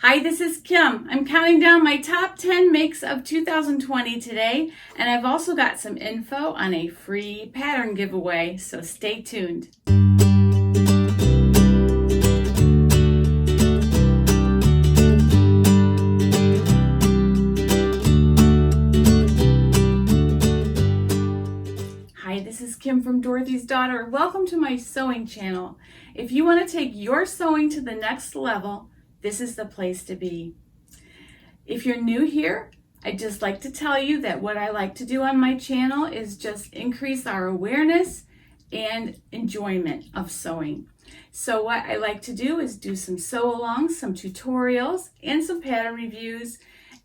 Hi, this is Kim. I'm counting down my top 10 makes of 2020 today, and I've also got some info on a free pattern giveaway, so stay tuned. Hi, this is Kim from Dorothy's Daughter. Welcome to my sewing channel. If you want to take your sewing to the next level, this is the place to be. If you're new here, I'd just like to tell you that what I like to do on my channel is just increase our awareness and enjoyment of sewing. So what I like to do is do some sew-alongs, some tutorials, and some pattern reviews,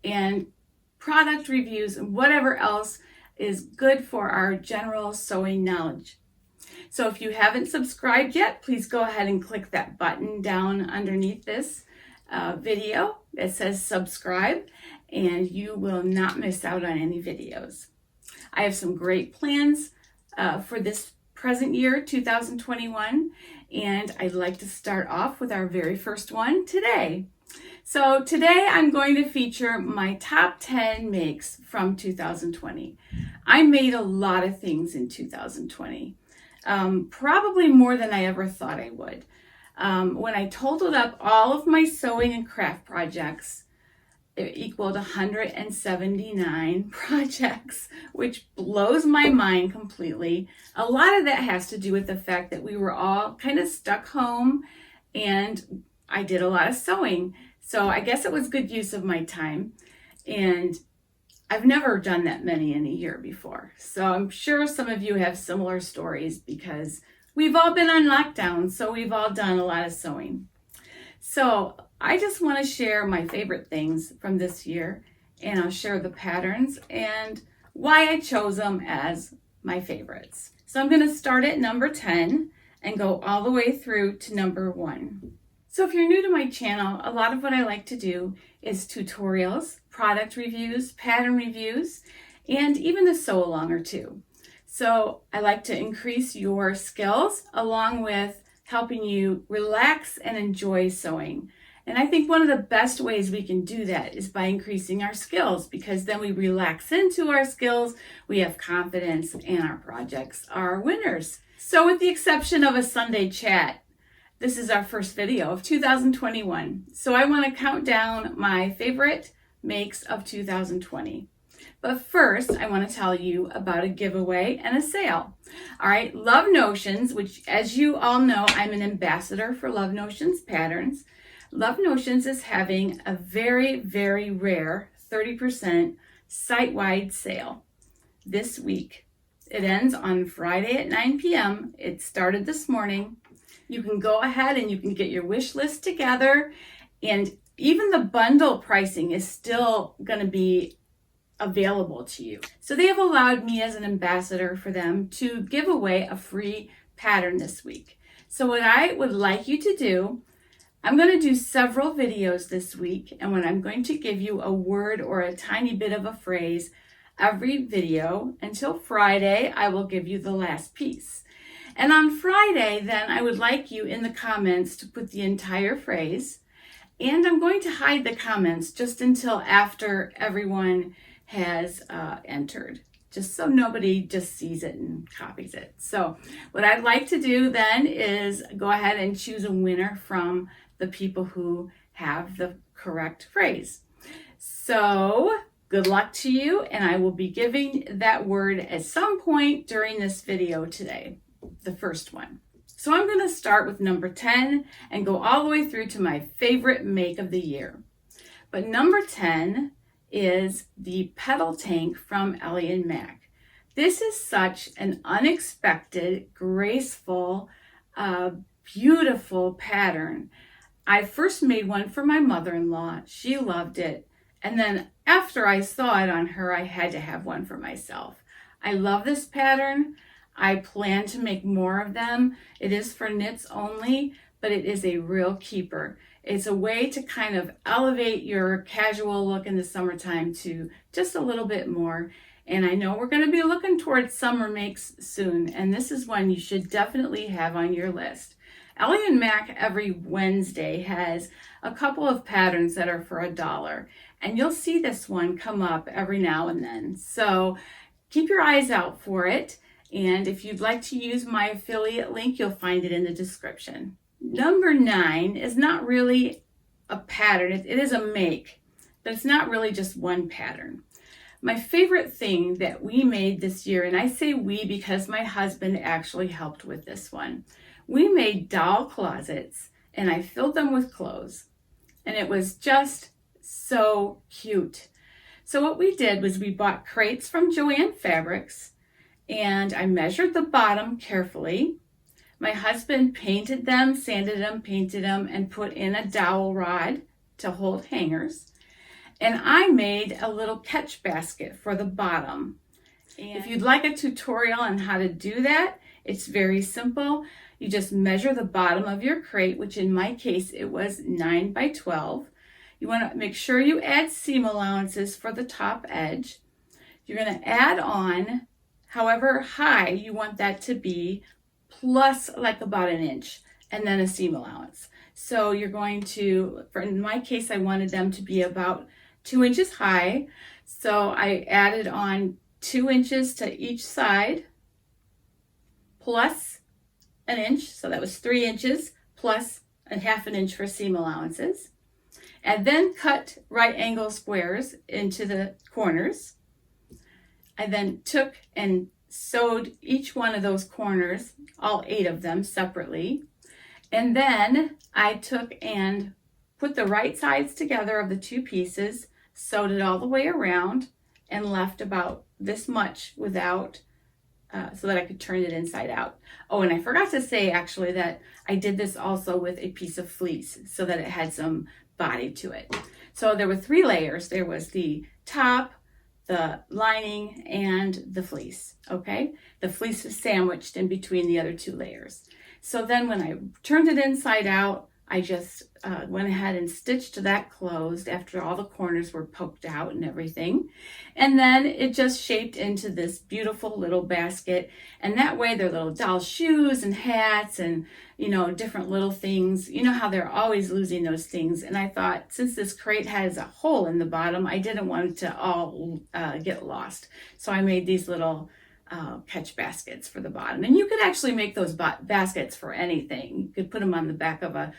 and product reviews, and whatever else is good for our general sewing knowledge. So if you haven't subscribed yet, please go ahead and click that button down underneath this video that says subscribe, and you will not miss out on any videos. I have some great plans for this present year, 2021, and I'd like to start off with our very first one today. So today I'm going to feature my top 10 makes from 2020. I made a lot of things in 2020, probably more than I ever thought I would. When I totaled up all of my sewing and craft projects, it equaled 179 projects, which blows my mind completely. A lot of that has to do with the fact that we were all kind of stuck home and I did a lot of sewing. So I guess it was good use of my time. And I've never done that many in a year before. So I'm sure some of you have similar stories because we've all been on lockdown, so we've all done a lot of sewing. So I just want to share my favorite things from this year, and I'll share the patterns and why I chose them as my favorites. So I'm going to start at number 10 and go all the way through to number 1. So if you're new to my channel, a lot of what I like to do is tutorials, product reviews, pattern reviews, and even a sew-along or two. So I like to increase your skills along with helping you relax and enjoy sewing. And I think one of the best ways we can do that is by increasing our skills, because then we relax into our skills, we have confidence, and our projects are winners. So with the exception of a Sunday chat, this is our first video of 2021. So I want to count down my favorite makes of 2020. But first, I want to tell you about a giveaway and a sale. All right, Love Notions, which as you all know, I'm an ambassador for Love Notions patterns. Love Notions is having a very, very rare 30% site-wide sale this week. It ends on Friday at 9 p.m. It started this morning. You can go ahead and you can get your wish list together, and even the bundle pricing is still going to be available to you. So they have allowed me as an ambassador for them to give away a free pattern this week. So what I would like you to do, I'm going to do several videos this week, and when I'm going to give you a word or a tiny bit of a phrase every video until Friday, I will give you the last piece. And on Friday, then I would like you in the comments to put the entire phrase, and I'm going to hide the comments just until after everyone has entered, just so nobody just sees it and copies it. So what I'd like to do then is go ahead and choose a winner from the people who have the correct phrase. So good luck to you, and I will be giving that word at some point during this video today, the first one. So I'm going to start with number 10 and go all the way through to my favorite make of the year. But number 10 is the Petal Tank from Ellie Mac. This is such an unexpected, graceful, beautiful pattern. I first made one for my mother-in-law. She loved it. And then after I saw it on her, I had to have one for myself. I love this pattern. I plan to make more of them. It is for knits only, but it is a real keeper. It's a way to kind of elevate your casual look in the summertime to just a little bit more. And I know we're going to be looking towards summer makes soon, and this is one you should definitely have on your list. Ellie Mac every Wednesday has a couple of patterns that are for $1, and you'll see this one come up every now and then. So keep your eyes out for it, and if you'd like to use my affiliate link, you'll find it in the description. Number 9 is not really a pattern. It is a make, but it's not really just one pattern. My favorite thing that we made this year, and I say we because my husband actually helped with this one. We made doll closets, and I filled them with clothes, and it was just so cute. So what we did was we bought crates from Joann Fabrics, and I measured the bottom carefully. My husband painted them, sanded them, painted them, and put in a dowel rod to hold hangers. And I made a little catch basket for the bottom. And if you'd like a tutorial on how to do that, it's very simple. You just measure the bottom of your crate, which in my case, it was 9 by 12. You want to make sure you add seam allowances for the top edge. You're going to add on however high you want that to be, plus like about 1 inch, and then a seam allowance. So you're going to, in my case, I wanted them to be about 2 inches high. So I added on 2 inches to each side, plus 1 inch. So that was 3 inches, plus a ½ inch for seam allowances. And then cut right angle squares into the corners. I then took and sewed each one of those corners, all 8 of them separately. And then I took and put the right sides together of the 2 pieces, sewed it all the way around, and left about this much without, so that I could turn it inside out. Oh, and I forgot to say actually that I did this also with a piece of fleece so that it had some body to it. So there were 3 layers. There was the top, the lining, and the fleece, okay? The fleece was sandwiched in between the other 2 layers. So then when I turned it inside out, I just went ahead and stitched that closed after all the corners were poked out and everything. And then it just shaped into this beautiful little basket. And that way there are little doll shoes and hats and, you know, different little things. You know how they're always losing those things. And I thought, since this crate has a hole in the bottom, I didn't want it to all get lost. So I made these little catch baskets for the bottom. And you could actually make those baskets for anything. You could put them on the back of a,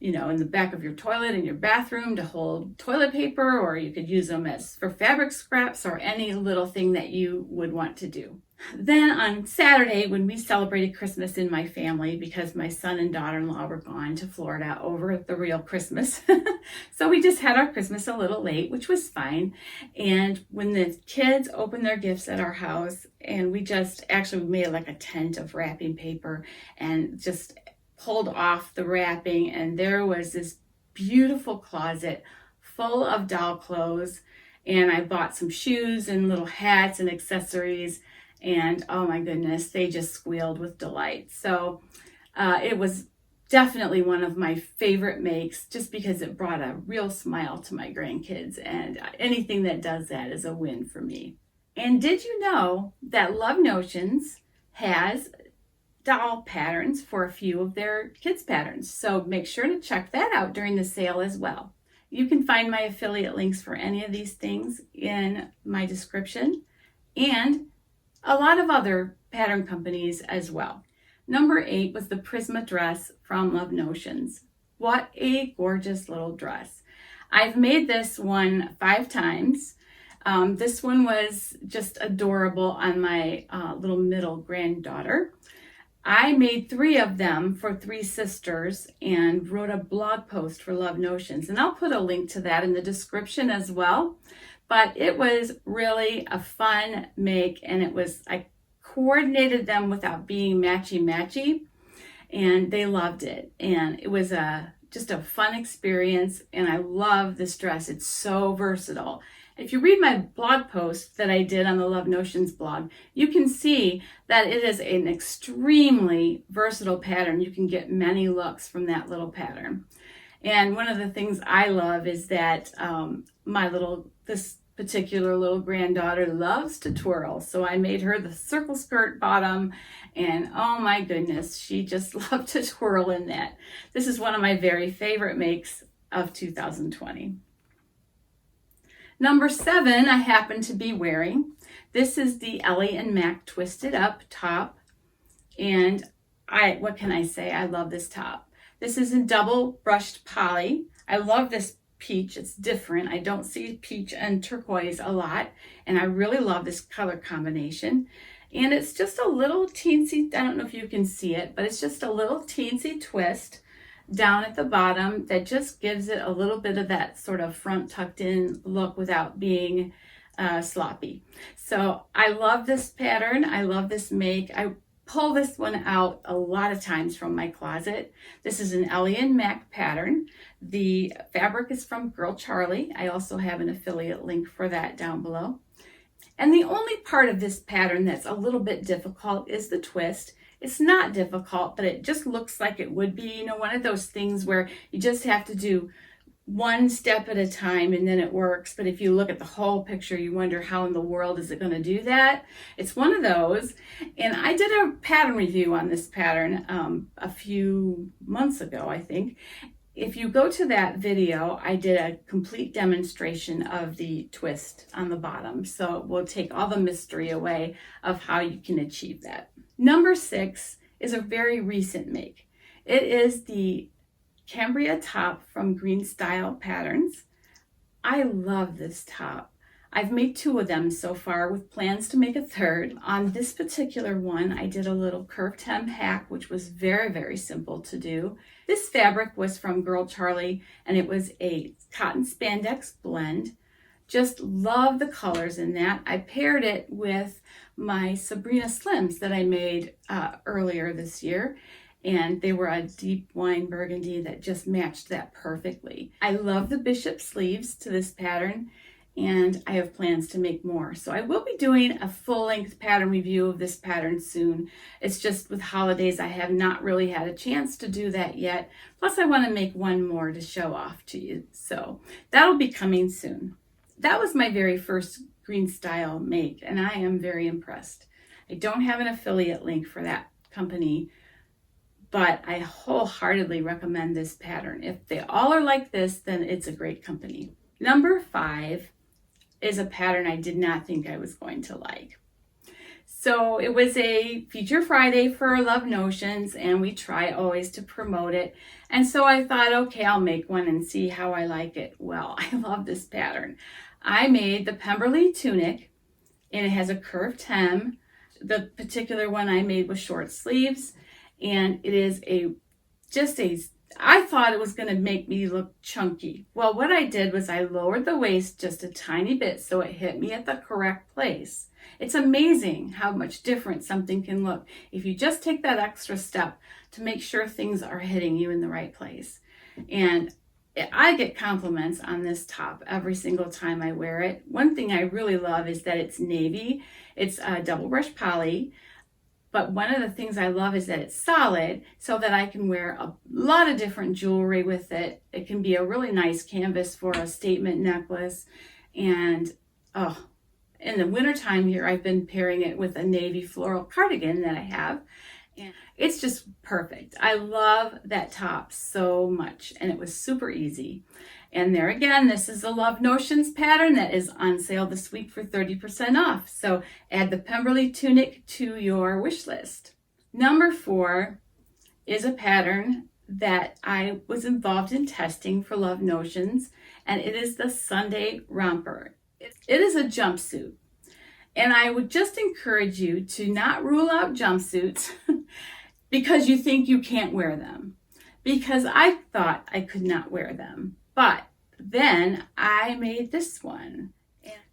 you know, in the back of your toilet in your bathroom to hold toilet paper, or you could use them as for fabric scraps or any little thing that you would want to do. Then on Saturday, when we celebrated Christmas in my family, because my son and daughter-in-law were gone to Florida over the real Christmas, so we just had our Christmas a little late, which was fine. And when the kids opened their gifts at our house, and we just actually made like a tent of wrapping paper and just pulled off the wrapping, and there was this beautiful closet full of doll clothes. And I bought some shoes and little hats and accessories. And oh my goodness, they just squealed with delight. So it was definitely one of my favorite makes, just because it brought a real smile to my grandkids. And anything that does that is a win for me. And did you know that Love Notions has doll patterns for a few of their kids' patterns? So make sure to check that out during the sale as well. You can find my affiliate links for any of these things in my description, and a lot of other pattern companies as well. Number 8 was the Prisma Dress from Love Notions. What a gorgeous little dress. I've made this one 5 times. This one was just adorable on my little middle granddaughter. I made 3 of them for 3 sisters and wrote a blog post for Love Notions. And I'll put a link to that in the description as well. But it was really a fun make, and I coordinated them without being matchy-matchy, and they loved it. And it was just a fun experience, and I love this dress. It's so versatile. If you read my blog post that I did on the Love Notions blog, you can see that it is an extremely versatile pattern. You can get many looks from that little pattern. And one of the things I love is that this particular little granddaughter loves to twirl, so I made her the circle skirt bottom, and oh my goodness, she just loved to twirl in that. This is one of my very favorite makes of 2020. Number 7 I happen to be wearing. This is the Ellie Mac Twisted Up top, and what can I say? I love this top. This is in double brushed poly. I love this peach. It's different. I don't see peach and turquoise a lot, and I really love this color combination. And it's just a little teensy, I don't know if you can see it, but it's just a little teensy twist down at the bottom that just gives it a little bit of that sort of front tucked in look without being sloppy. So I love this pattern. I love this make. I pull this one out a lot of times from my closet. This is an Ellie Mac pattern. The fabric is from Girl Charlee. I also have an affiliate link for that down below. And the only part of this pattern that's a little bit difficult is the twist. It's not difficult, but it just looks like it would be, you know, one of those things where you just have to do one step at a time and then it works. But if you look at the whole picture, you wonder how in the world is it going to do that? It's one of those. And I did a pattern review on this pattern a few months ago, I think. If you go to that video, I did a complete demonstration of the twist on the bottom. So we'll take all the mystery away of how you can achieve that. Number 6 is a very recent make. It is the Cambria top from Greenstyle Patterns. I love this top. I've made 2 of them so far with plans to make a 3rd. On this particular one, I did a little curved hem hack, which was very, very simple to do. This fabric was from Girl Charlee, and it was a cotton spandex blend. Just love the colors in that. I paired it with my Sabrina Slims that I made earlier this year, and they were a deep wine burgundy that just matched that perfectly. I love the bishop sleeves to this pattern, and I have plans to make more. So I will be doing a full-length pattern review of this pattern soon. It's just with holidays, I have not really had a chance to do that yet. Plus, I want to make one more to show off to you. So that'll be coming soon. That was my very first Greenstyle make, and I am very impressed. I don't have an affiliate link for that company, but I wholeheartedly recommend this pattern. If they all are like this, then it's a great company. Number 5 is a pattern I did not think I was going to like. So it was a Feature Friday for Love Notions, and we try always to promote it. And so I thought, okay, I'll make one and see how I like it. Well, I love this pattern. I made the Pemberley Tunic, and it has a curved hem. The particular one I made with short sleeves, and it is I thought it was going to make me look chunky. Well, what I did was I lowered the waist just a tiny bit so it hit me at the correct place. It's amazing how much different something can look if you just take that extra step to make sure things are hitting you in the right place. And I get compliments on this top every single time I wear it. One thing I really love is that it's navy. It's double brush poly. But one of the things I love is that it's solid so that I can wear a lot of different jewelry with it. It can be a really nice canvas for a statement necklace. And in the wintertime here, I've been pairing it with a navy floral cardigan that I have. And it's just perfect. I love that top so much, and it was super easy. And there again, this is a Love Notions pattern that is on sale this week for 30% off. So add the Pemberley Tunic to your wish list. Number 4 is a pattern that I was involved in testing for Love Notions, and it is the Sunday Romper. It is a jumpsuit. And I would just encourage you to not rule out jumpsuits because you think you can't wear them. Because I thought I could not wear them. But then I made this one.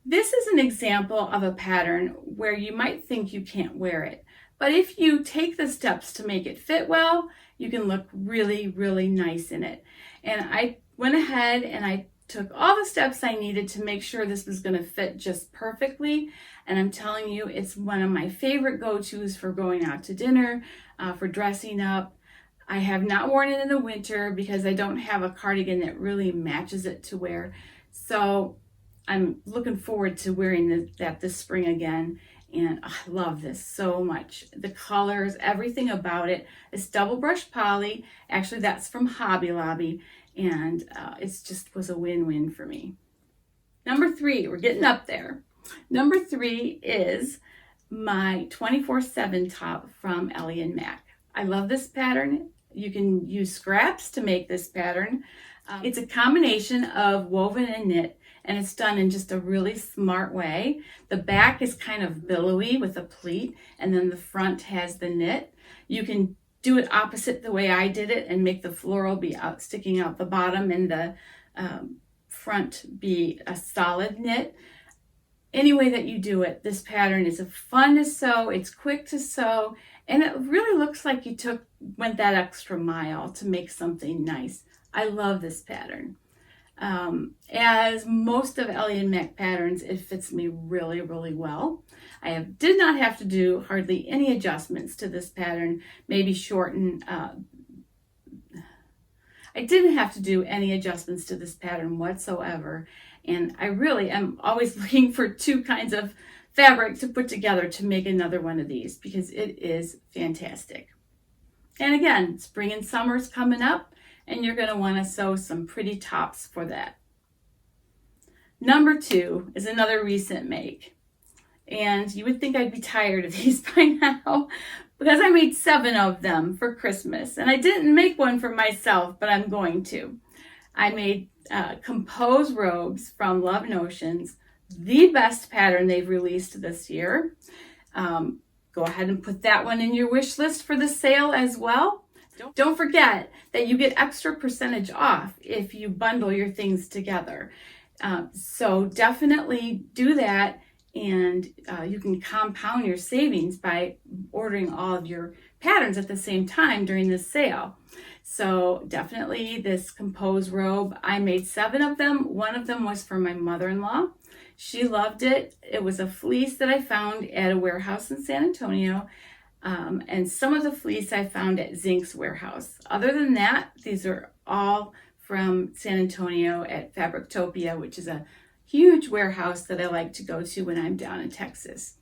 This is an example of a pattern where you might think you can't wear it. But if you take the steps to make it fit well, you can look really, really nice in it. And I went ahead and I took all the steps I needed to make sure this was going to fit just perfectly. And I'm telling you, it's one of my favorite go-tos for going out to dinner, for dressing up. I have not worn it in the winter because I don't have a cardigan that really matches it to wear. So I'm looking forward to wearing that this spring again. And I love this so much. The colors, everything about it. It's double brush poly. Actually, that's from Hobby Lobby. And it's just was a win-win for me. Number 3, we're getting up there. Number 3 is my 24/7 top from Ellie Mac. I love this pattern. You can use scraps to make this pattern. It's a combination of woven and knit, and it's done in just a really smart way. The back is kind of billowy with a pleat, and then the front has the knit. You can do it opposite the way I did it and make the floral be out, sticking out the bottom, and the front be a solid knit. Any way that you do it, this pattern is fun to sew, it's quick to sew, and it really looks like you went that extra mile to make something nice. I love this pattern. As most of Ellie Mac patterns, it fits me really, really well. I did not have to do hardly any adjustments to this pattern, maybe shorten. I didn't have to do any adjustments to this pattern whatsoever. And I really am always looking for 2 kinds of fabric to put together to make another one of these, because it is fantastic. And again, spring and summer's coming up, and you're going to want to sew some pretty tops for that. Number 2 is another recent make. And you would think I'd be tired of these by now, because I made 7 of them for Christmas. And I didn't make one for myself, but I'm going to. I made compose robes from Love Notions, the best pattern they've released this year. Go ahead and put that one in your wish list for the sale as well. Don't forget that you get extra percentage off if you bundle your things together. So definitely do that, and you can compound your savings by ordering all of your patterns at the same time during this sale. So definitely this compose robe, I made 7 of them. 1 of them was for my mother-in-law. She loved it. It was a fleece that I found at a warehouse in San Antonio. And some of the fleece I found at Zink's warehouse. Other than that, these are all from San Antonio at Fabrictopia, which is a huge warehouse that I like to go to when I'm down in Texas.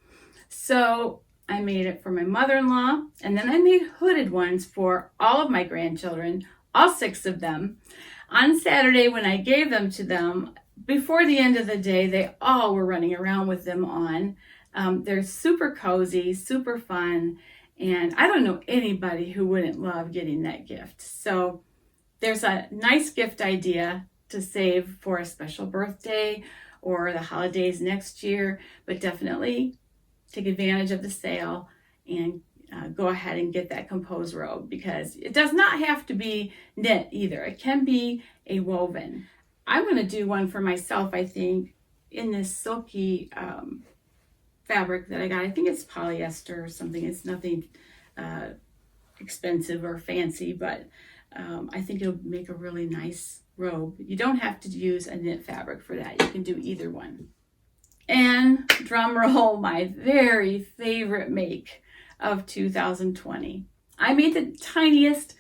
So I made it for my mother-in-law, and then I made hooded ones for all of my grandchildren, all 6 of them. On Saturday, when I gave them to them, before the end of the day, they all were running around with them on. They're super cozy, super fun, and I don't know anybody who wouldn't love getting that gift. So there's a nice gift idea to save for a special birthday or the holidays next year, but definitely take advantage of the sale and go ahead and get that compose robe, because it does not have to be knit either. It can be a woven. I'm going to do one for myself, I think, in this silky fabric that I got. I think it's polyester or something. It's nothing expensive or fancy, but I think it'll make a really nice robe. You don't have to use a knit fabric for that. You can do either one. And drum roll, my very favorite make of 2020. I made the tiniest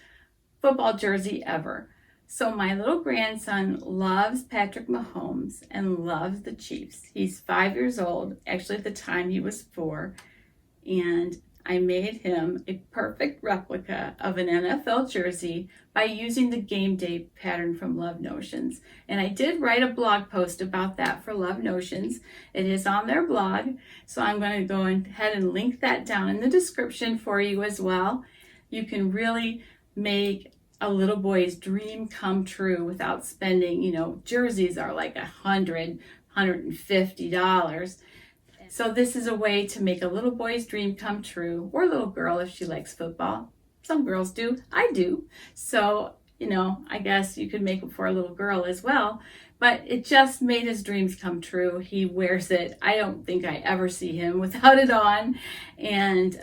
football jersey ever. So my little grandson loves Patrick Mahomes and loves the Chiefs. He's 5 years old. Actually, at the time he was 4. And I made him a perfect replica of an NFL jersey by using the game day pattern from Love Notions. And I did write a blog post about that for Love Notions. It is on their blog. So I'm going to go ahead and link that down in the description for you as well. You can really make a little boy's dream come true without spending, jerseys are like $150. So this is a way to make a little boy's dream come true, or a little girl if she likes football. Some girls do. I do. So, I guess you could make it for a little girl as well. But it just made his dreams come true. He wears it. I don't think I ever see him without it on. And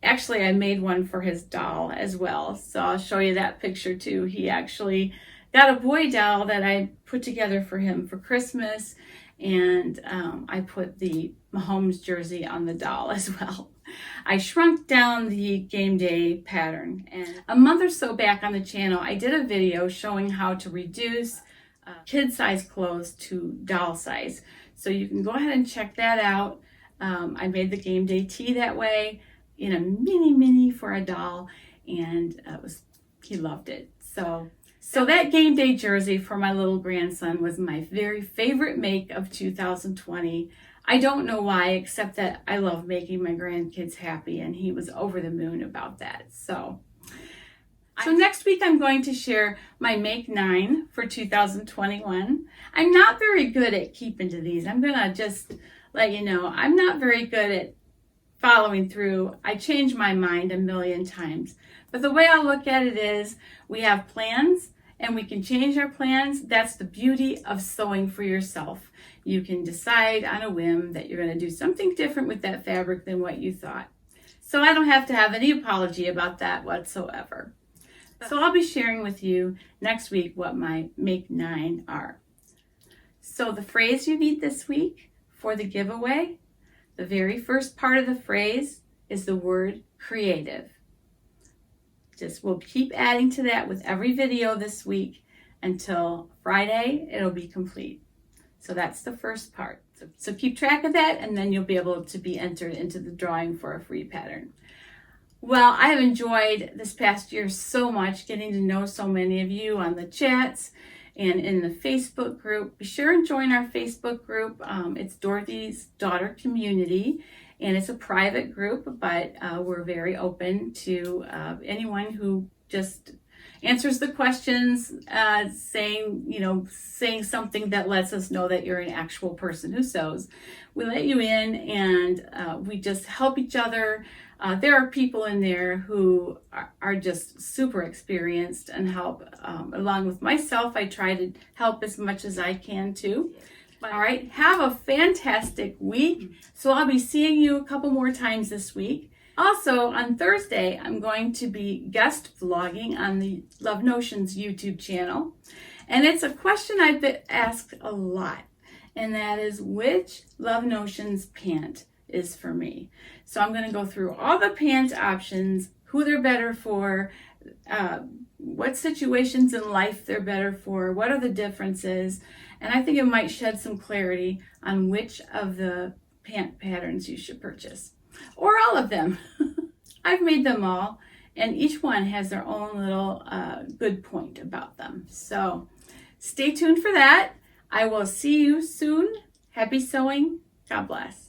actually, I made one for his doll as well. So I'll show you that picture too. He actually got a boy doll that I put together for him for Christmas. And I put the Mahomes jersey on the doll as well. I shrunk down the game day pattern. And a month or so back on the channel, I did a video showing how to reduce kid size clothes to doll size. So you can go ahead and check that out. I made the game day tee that way in a mini for a doll, and he loved it. So that game day jersey for my little grandson was my very favorite make of 2020. I don't know why, except that I love making my grandkids happy, and he was over the moon about that. So next week I'm going to share my Make 9 for 2021. I'm not very good at keeping to these. I'm going to just let you know, I'm not very good at following through. I change my mind a million times. But the way I look at it is, we have plans and we can change our plans. That's the beauty of sewing for yourself. You can decide on a whim that you're going to do something different with that fabric than what you thought. So I don't have to have any apology about that whatsoever. So I'll be sharing with you next week what my Make 9 are. So the phrase you need this week for the giveaway, the very first part of the phrase is the word creative. We'll keep adding to that with every video this week until Friday. It'll be complete. So that's the first part. So keep track of that, and then you'll be able to be entered into the drawing for a free pattern. Well, I have enjoyed this past year so much, getting to know so many of you on the chats and in the Facebook group. Be sure and join our Facebook group. It's Dorothy's Daughter Community, and it's a private group, but we're very open to anyone who just answers the questions, saying something that lets us know that you're an actual person who sews. We let you in, and we just help each other. There are people in there who are just super experienced and help. Along with myself, I try to help as much as I can too. All right, have a fantastic week. So I'll be seeing you a couple more times this week. Also, on Thursday, I'm going to be guest vlogging on the Love Notions YouTube channel. And it's a question I've been asked a lot, and that is, which Love Notions pant is for me? So I'm going to go through all the pant options, who they're better for, what situations in life they're better for, what are the differences, and I think it might shed some clarity on which of the pant patterns you should purchase, or all of them. I've made them all, and each one has their own little good point about them. So stay tuned for that. I will see you soon. Happy sewing. God bless.